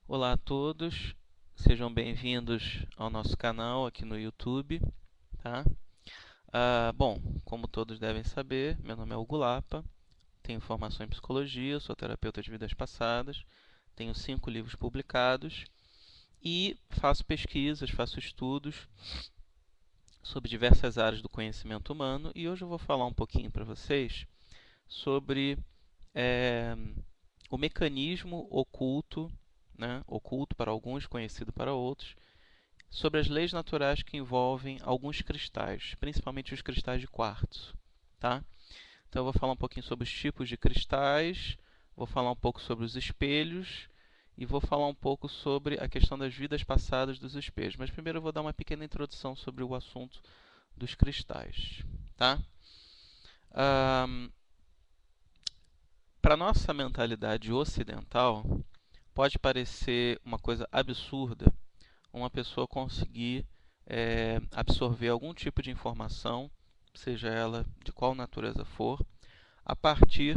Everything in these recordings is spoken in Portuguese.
Olá a todos, sejam bem-vindos ao nosso canal aqui no YouTube, tá? Bom, como todos devem saber, meu nome é Hugo Lapa, tenho formação em psicologia, sou terapeuta de vidas passadas, tenho 5 livros publicados e faço pesquisas, faço estudos sobre diversas áreas do conhecimento humano e hoje eu vou falar um pouquinho para vocês sobre eh, o mecanismo oculto, né, oculto para alguns, conhecido para outros, sobre as leis naturais que envolvem alguns cristais, principalmente os cristais de quartzo, tá? Então eu vou falar um pouquinho sobre os tipos de cristais, vou falar um pouco sobre os espelhos e vou falar um pouco sobre a questão das vidas passadas dos espelhos. Mas primeiro eu vou dar uma pequena introdução sobre o assunto dos cristais, tá? Para nossa mentalidade ocidental, pode parecer uma coisa absurda uma pessoa conseguir absorver algum tipo de informação, seja ela de qual natureza for, a partir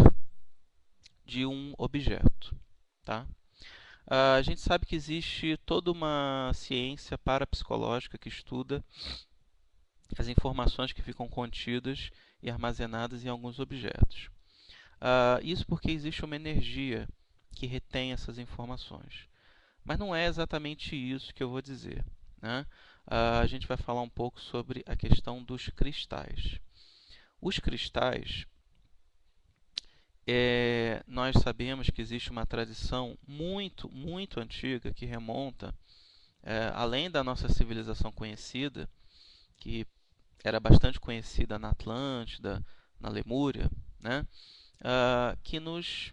de um objeto. Tá? A gente sabe que existe toda uma ciência parapsicológica que estuda as informações que ficam contidas e armazenadas em alguns objetos. Isso porque existe uma energia que retém essas informações. Mas não é exatamente isso que eu vou dizer, né? A gente vai falar um pouco sobre a questão dos cristais. Os cristais, nós sabemos que existe uma tradição muito, muito antiga que remonta, além da nossa civilização conhecida, que era bastante conhecida na Atlântida, na Lemúria, né? Que nos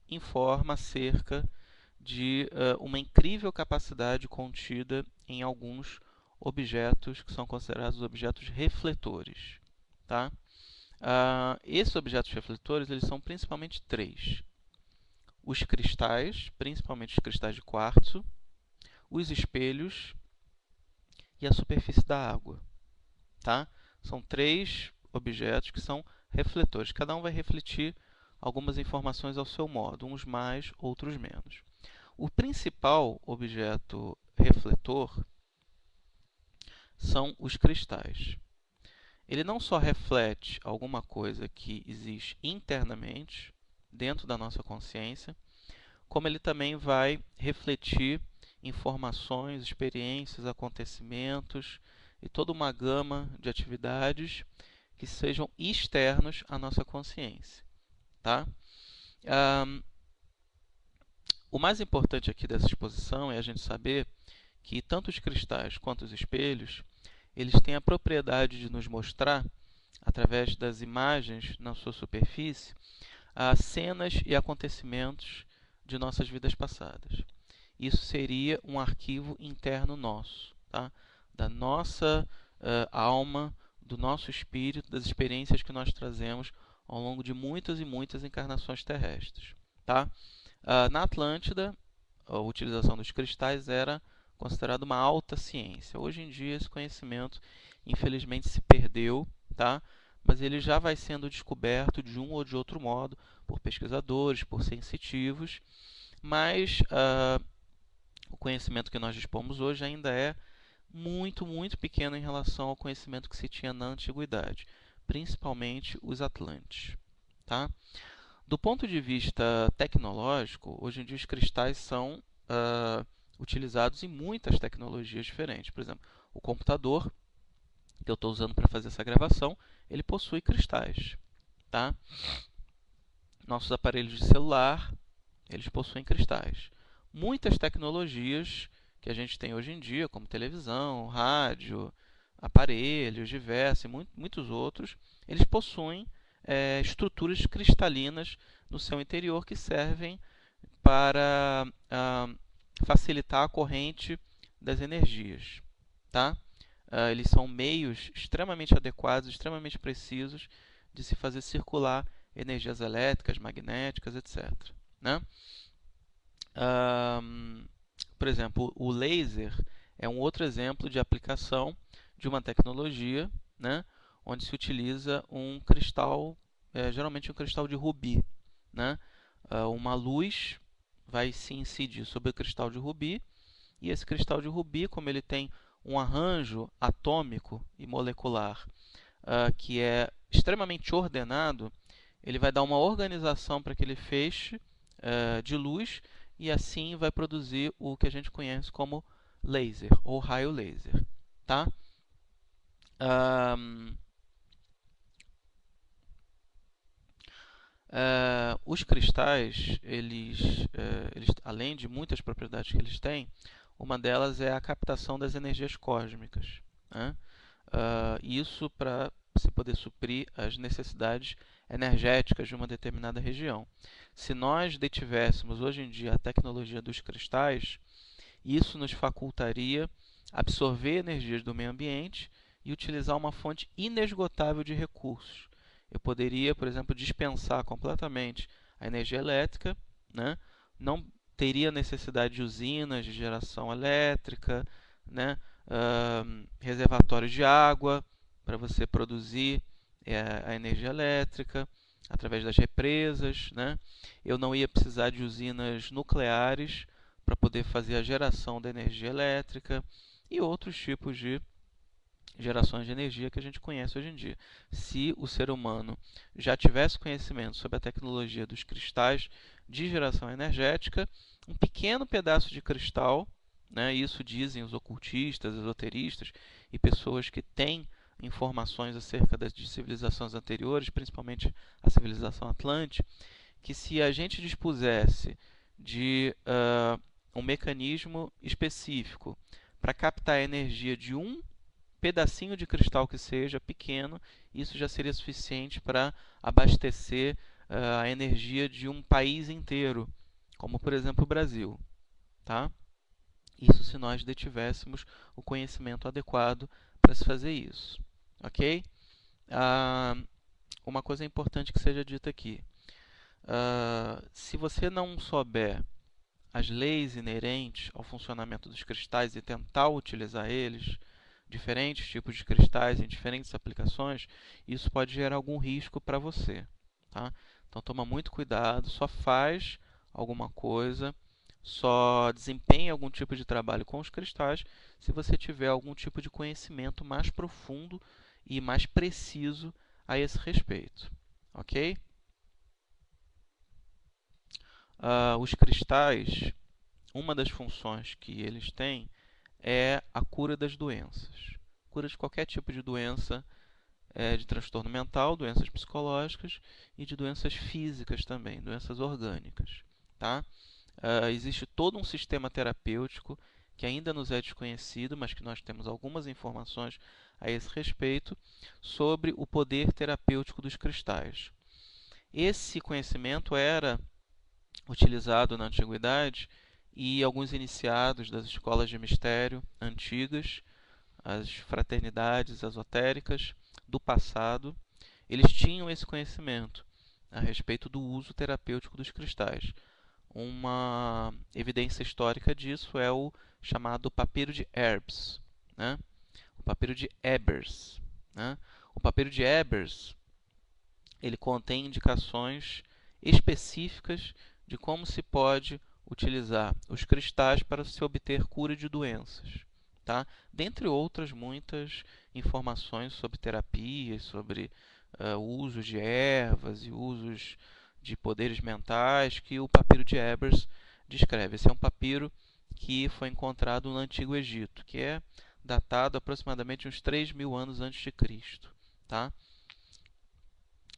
informa acerca de uma incrível capacidade contida em alguns objetos que são considerados objetos refletores. Tá? Esses objetos refletores eles são principalmente três: os cristais, principalmente os cristais de quartzo, os espelhos e a superfície da água. Tá? São três objetos que são refletores. Cada um vai refletir algumas informações ao seu modo, uns mais, outros menos. O principal objeto refletor são os cristais. Ele não só reflete alguma coisa que existe internamente, dentro da nossa consciência, como ele também vai refletir informações, experiências, acontecimentos e toda uma gama de atividades que sejam externos à nossa consciência. Tá? O mais importante aqui dessa exposição é a gente saber que tanto os cristais quanto os espelhos, eles têm a propriedade de nos mostrar, através das imagens na sua superfície, as cenas e acontecimentos de nossas vidas passadas. Isso seria um arquivo interno nosso, tá? Da nossa alma, do nosso espírito, das experiências que nós trazemos ao longo de muitas e muitas encarnações terrestres. Tá? Na Atlântida, a utilização dos cristais era considerada uma alta ciência. Hoje em dia, esse conhecimento, infelizmente, se perdeu, tá? Mas ele já vai sendo descoberto de um ou de outro modo por pesquisadores, por sensitivos, mas o conhecimento que nós dispomos hoje ainda é muito, muito pequeno em relação ao conhecimento que se tinha na antiguidade, principalmente os atlantes. Tá? Do ponto de vista tecnológico, hoje em dia os cristais são utilizados em muitas tecnologias diferentes. Por exemplo, o computador que eu estou usando para fazer essa gravação, ele possui cristais. Tá? Nossos aparelhos de celular, eles possuem cristais. Muitas tecnologias que a gente tem hoje em dia, como televisão, rádio, aparelhos diversos e muitos outros, eles possuem estruturas cristalinas no seu interior que servem para facilitar a corrente das energias. Tá? Eles são meios extremamente adequados, extremamente precisos de se fazer circular energias elétricas, magnéticas, etc. Né? Por exemplo, o laser é um outro exemplo de aplicação de uma tecnologia, né, onde se utiliza um cristal, geralmente um cristal de rubi. Né? Uma luz vai se incidir sobre o cristal de rubi, e esse cristal de rubi, como ele tem um arranjo atômico e molecular que é extremamente ordenado, ele vai dar uma organização para aquele feixe de luz e assim vai produzir o que a gente conhece como laser ou raio laser. Tá? Os cristais, além de muitas propriedades que eles têm, uma delas é a captação das energias cósmicas, né? Isso para se poder suprir as necessidades energéticas de uma determinada região. Se nós detivéssemos hoje em dia a tecnologia dos cristais, isso nos facultaria absorver energias do meio ambiente e utilizar uma fonte inesgotável de recursos. Eu poderia, por exemplo, dispensar completamente a energia elétrica, né? Não teria necessidade de usinas de geração elétrica, né? Reservatórios de água para você produzir a energia elétrica através das represas, né? Eu não ia precisar de usinas nucleares para poder fazer a geração da energia elétrica e outros tipos de gerações de energia que a gente conhece hoje em dia. Se o ser humano já tivesse conhecimento sobre a tecnologia dos cristais de geração energética, um pequeno pedaço de cristal, né, isso dizem os ocultistas, esoteristas e pessoas que têm informações acerca de civilizações anteriores, principalmente a civilização Atlântica, que se a gente dispusesse de um mecanismo específico para captar a energia de um pedacinho de cristal que seja pequeno, isso já seria suficiente para abastecer a energia de um país inteiro, como por exemplo o Brasil. Tá? Isso se nós detivéssemos o conhecimento adequado para se fazer isso. Ok? Uma coisa importante que seja dita aqui. Se você não souber as leis inerentes ao funcionamento dos cristais e tentar utilizar eles, diferentes tipos de cristais em diferentes aplicações, isso pode gerar algum risco para você. Tá? Então toma muito cuidado, só faz alguma coisa, só desempenha algum tipo de trabalho com os cristais se você tiver algum tipo de conhecimento mais profundo e mais preciso a esse respeito. Ok? Os cristais, uma das funções que eles têm é a cura das doenças. Cura de qualquer tipo de doença, de transtorno mental, doenças psicológicas e de doenças físicas também, doenças orgânicas. Tá? Existe todo um sistema terapêutico que ainda nos é desconhecido, mas que nós temos algumas informações a esse respeito sobre o poder terapêutico dos cristais. Esse conhecimento era utilizado na antiguidade e alguns iniciados das escolas de mistério antigas, as fraternidades esotéricas do passado, eles tinham esse conhecimento a respeito do uso terapêutico dos cristais. Uma evidência histórica disso é o chamado papiro de Ebers, né? O papiro de Ebers, né? O papiro de Ebers, ele contém indicações específicas de como se pode utilizar os cristais para se obter cura de doenças. Tá? Dentre outras muitas informações sobre terapias, sobre o uso de ervas e usos de poderes mentais que o papiro de Ebers descreve. Esse é um papiro que foi encontrado no Antigo Egito, que é datado aproximadamente uns 3.000 anos antes de Cristo. Tá?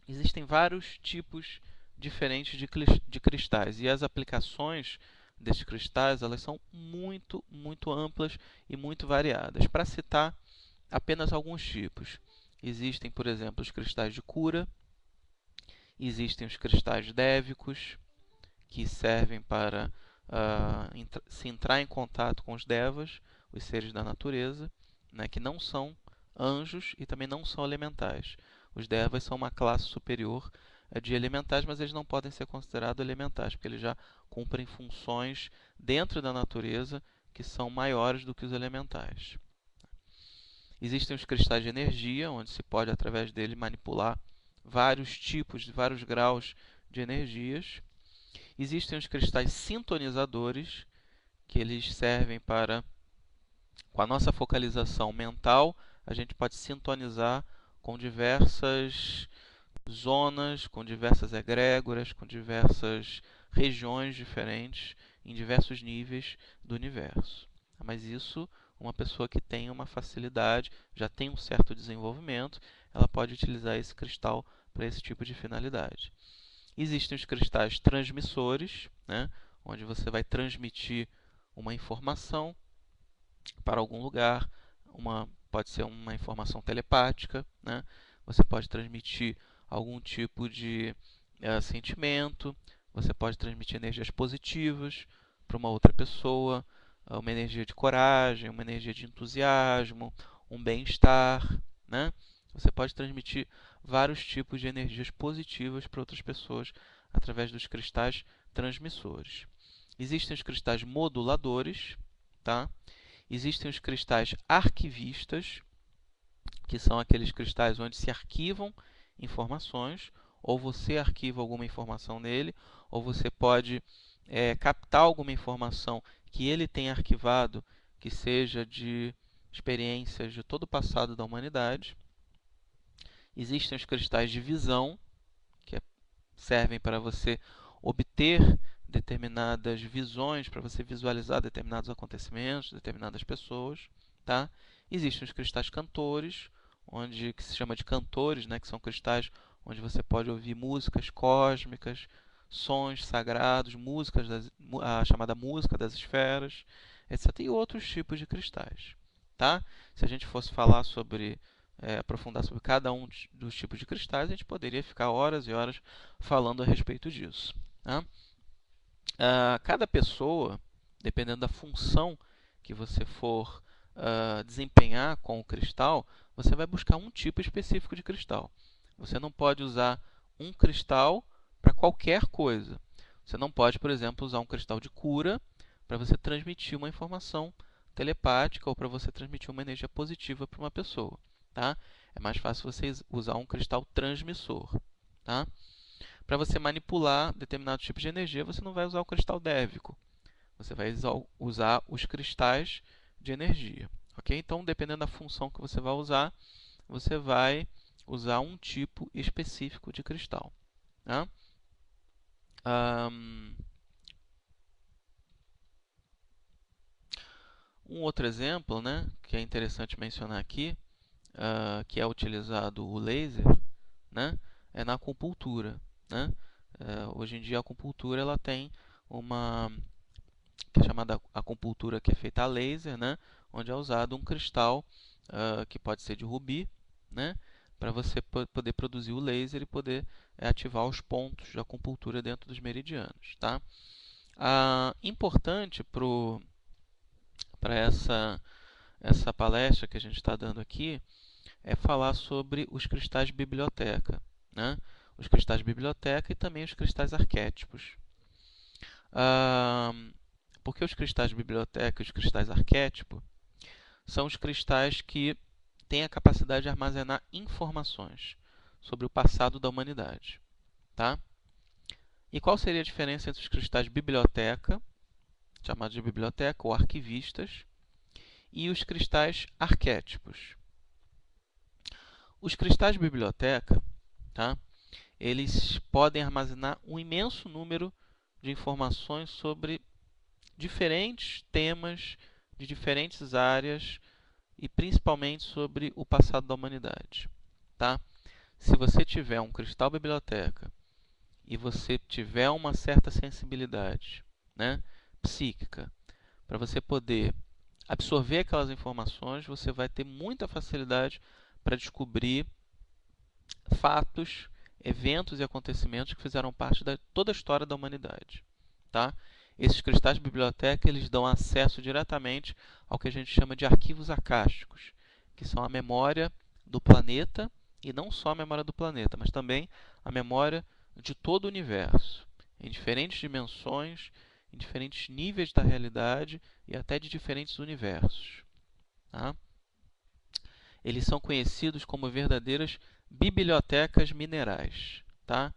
Existem vários tipos diferentes de cristais e as aplicações desses cristais elas são muito amplas e muito variadas. Para citar apenas alguns tipos, existem, por exemplo, os cristais de cura, existem os cristais dévicos, que servem para se entrar em contato com os devas, os seres da natureza, né, que não são anjos e também não são elementais. Os devas são uma classe superior de elementais, mas eles não podem ser considerados elementais, porque eles já cumprem funções dentro da natureza que são maiores do que os elementais. Existem os cristais de energia, onde se pode, através dele, manipular vários tipos, vários graus de energias. Existem os cristais sintonizadores, que eles servem para, com a nossa focalização mental, a gente pode sintonizar com diversas zonas, com diversas egrégoras, com diversas regiões diferentes, em diversos níveis do universo. Mas isso, uma pessoa que tem uma facilidade, já tem um certo desenvolvimento, ela pode utilizar esse cristal para esse tipo de finalidade. Existem os cristais transmissores, né, onde você vai transmitir uma informação para algum lugar, pode ser uma informação telepática, né? Você pode transmitir algum tipo de sentimento, você pode transmitir energias positivas para uma outra pessoa, uma energia de coragem, uma energia de entusiasmo, um bem-estar, né? Você pode transmitir vários tipos de energias positivas para outras pessoas através dos cristais transmissores. Existem os cristais moduladores, tá? Existem os cristais arquivistas, que são aqueles cristais onde se arquivam informações, ou você arquiva alguma informação nele, ou você pode captar alguma informação que ele tenha arquivado, que seja de experiências de todo o passado da humanidade. Existem os cristais de visão, que servem para você obter determinadas visões, para você visualizar determinados acontecimentos, determinadas pessoas, tá? Existem os cristais cantores, que se chama de cantores, né, que são cristais onde você pode ouvir músicas cósmicas, sons sagrados, a chamada música das esferas, etc. E outros tipos de cristais, tá? Se a gente fosse falar sobre aprofundar sobre cada um dos tipos de cristais, a gente poderia ficar horas e horas falando a respeito disso, tá? Cada pessoa, dependendo da função que você for desempenhar com o cristal, você vai buscar um tipo específico de cristal. Você não pode usar um cristal para qualquer coisa. Você não pode, por exemplo, usar um cristal de cura para você transmitir uma informação telepática ou para você transmitir uma energia positiva para uma pessoa. Tá? É mais fácil você usar um cristal transmissor. Tá? Para você manipular determinado tipo de energia, você não vai usar o cristal dévico. Você vai usar os cristais de energia. Okay? Então, dependendo da função que você vai usar um tipo específico de cristal. Tá? Um outro exemplo, né, que é interessante mencionar aqui, que é utilizado o laser, né, é na acupuntura. Né? Hoje em dia a acupuntura ela tem uma que é chamada acupuntura que é feita a laser, né, onde é usado um cristal que pode ser de rubi, né, para você poder produzir o laser e poder ativar os pontos de acupuntura dentro dos meridianos. Tá? Importante para essa palestra que a gente está dando aqui é falar sobre os cristais de biblioteca, né? Os cristais de biblioteca e também os cristais arquétipos. Porque os cristais de biblioteca e os cristais arquétipo são os cristais que têm a capacidade de armazenar informações sobre o passado da humanidade. Tá? E qual seria a diferença entre os cristais de biblioteca, chamados de biblioteca ou arquivistas, e os cristais arquétipos? Os cristais de biblioteca, tá? Eles podem armazenar um imenso número de informações sobre diferentes temas de diferentes áreas e principalmente sobre o passado da humanidade. Tá? Se você tiver um cristal biblioteca e você tiver uma certa sensibilidade, né, psíquica, para você poder absorver aquelas informações, você vai ter muita facilidade para descobrir fatos, eventos e acontecimentos que fizeram parte de toda a história da humanidade. Tá? Esses cristais de biblioteca eles dão acesso diretamente ao que a gente chama de arquivos acásticos, que são a memória do planeta, e não só a memória do planeta, mas também a memória de todo o universo, em diferentes dimensões, em diferentes níveis da realidade e até de diferentes universos. Tá? Eles são conhecidos como verdadeiras bibliotecas minerais. Tá?